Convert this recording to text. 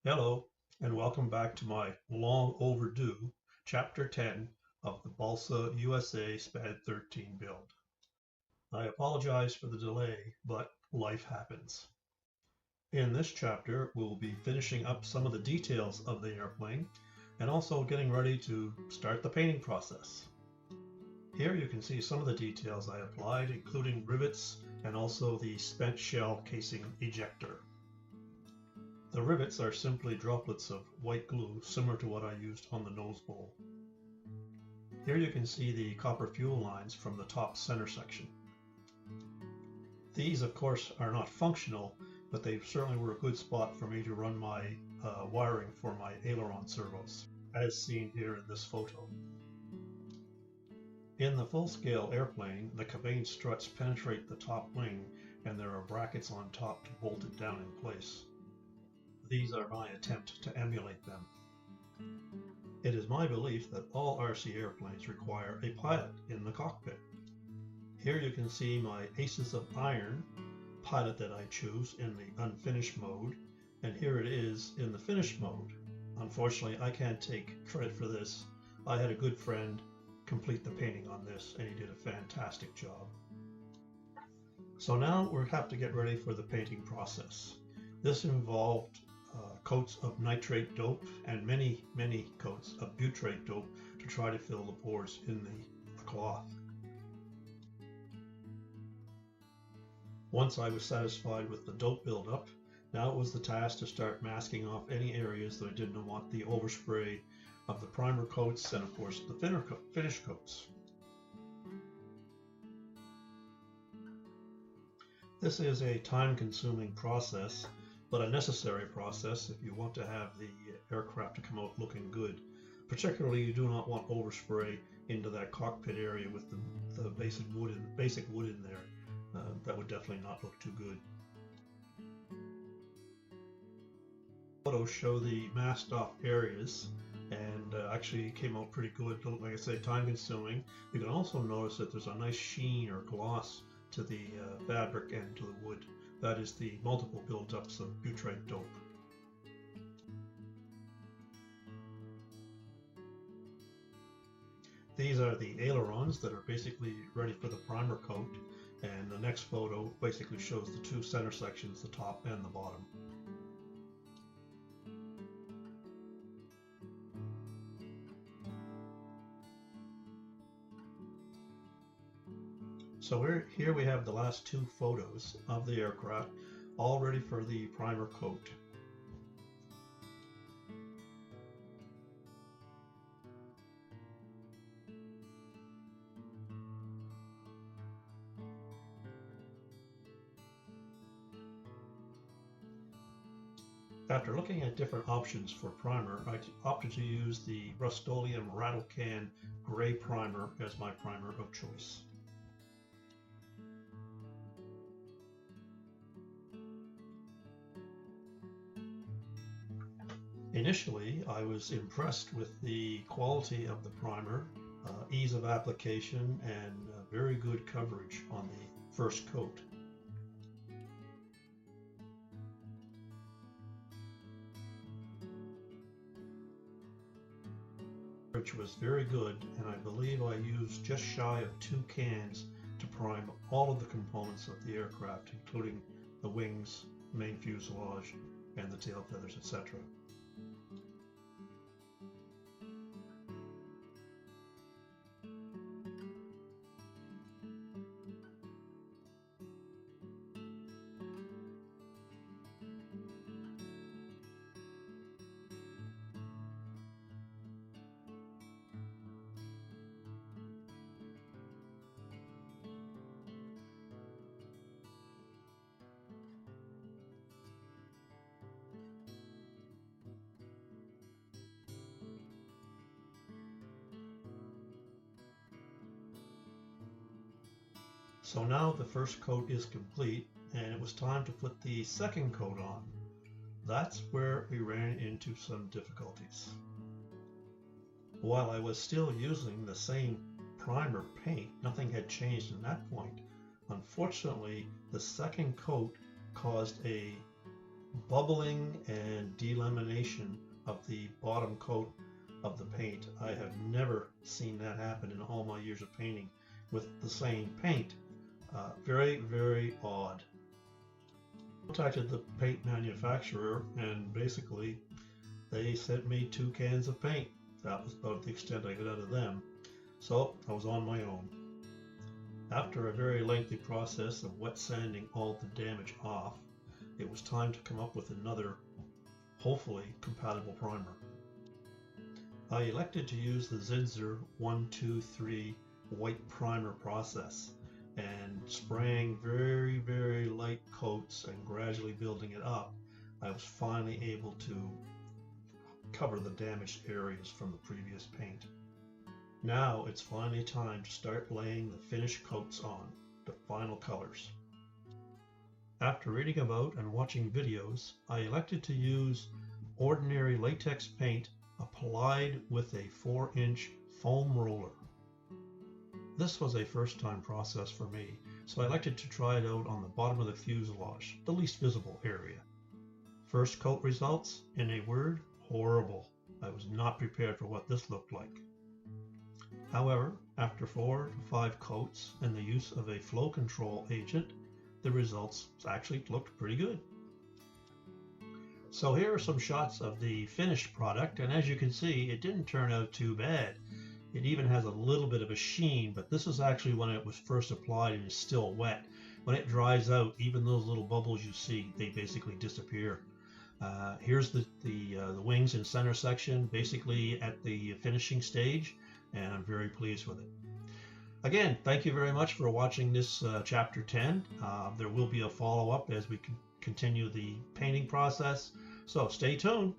Hello, and welcome back to my long overdue Chapter 10 of the Balsa USA SPAD 13 build. I apologize for the delay, but life happens. In this chapter, we'll be finishing up some of the details of the airplane and also getting ready to start the painting process. Here you can see some of the details I applied, including rivets and also the spent shell casing ejector. The rivets are simply droplets of white glue, similar to what I used on the nose bowl. Here you can see the copper fuel lines from the top center section. These, of course, are not functional, but they certainly were a good spot for me to run my wiring for my aileron servos, as seen here in this photo. In the full-scale airplane, the cabane struts penetrate the top wing, and there are brackets on top to bolt it down in place. These are my attempt to emulate them. It is my belief that all RC airplanes require a pilot in the cockpit. Here you can see my Aces of Iron pilot that I choose in the unfinished mode, and here it is in the finished mode. Unfortunately, I can't take credit for this. I had a good friend complete the painting on this, and he did a fantastic job. So now we have to get ready for the painting process. This involved coats of nitrate dope and many coats of butyrate dope to try to fill the pores in the cloth. Once I was satisfied with the dope buildup, now it was the task to start masking off any areas that I didn't want the overspray of the primer coats and of course the finish coats. This is a time-consuming process, but a necessary process if you want to have the aircraft to come out looking good. Particularly, you do not want overspray into that cockpit area with the basic wood in there. That would definitely not look too good. Photos show the masked off areas and actually came out pretty good. Like I say, time consuming. You can also notice that there's a nice sheen or gloss to the fabric and to the wood. That is the multiple buildups of butyrate dope. These are the ailerons that are basically ready for the primer coat, and the next photo basically shows the two center sections, the top and the bottom. So here we have the last two photos of the aircraft, all ready for the primer coat. After looking at different options for primer, I opted to use the Rust-Oleum Rattle Can Gray Primer as my primer of choice. Initially, I was impressed with the quality of the primer, ease of application, and very good coverage on the first coat. Which was very good, and I believe I used just shy of 2 cans to prime all of the components of the aircraft, including the wings, main fuselage, and the tail feathers, etc. So now the first coat is complete, and it was time to put the second coat on. That's where we ran into some difficulties. While I was still using the same primer paint, nothing had changed in that point. Unfortunately, the second coat caused a bubbling and delamination combination of the bottom coat of the paint. I have never seen that happen in all my years of painting with the same paint. Very, very odd. I contacted the paint manufacturer, and basically they sent me 2 cans of paint. That was about the extent I got out of them. So I was on my own. After a very lengthy process of wet sanding all the damage off, it was time to come up with another, hopefully compatible primer. I elected to use the Zinsser 1-2-3 white primer process, and spraying very, very light coats and gradually building it up, I was finally able to cover the damaged areas from the previous paint. Now it's finally time to start laying the finished coats on, the final colors. After reading about and watching videos, I elected to use ordinary latex paint applied with a 4-inch foam roller. This was a first-time process for me, so I elected to try it out on the bottom of the fuselage, the least visible area. First coat results, in a word, horrible. I was not prepared for what this looked like. However, after 4 to 5 coats and the use of a flow control agent, the results actually looked pretty good. So here are some shots of the finished product, and as you can see, it didn't turn out too bad. It even has a little bit of a sheen, but this is actually when it was first applied and is still wet. When it dries out, even those little bubbles you see, they basically disappear. Here's the wings and center section, basically at the finishing stage, and I'm very pleased with it. Again, thank you very much for watching this chapter 10. There will be a follow-up as we continue the painting process, so stay tuned.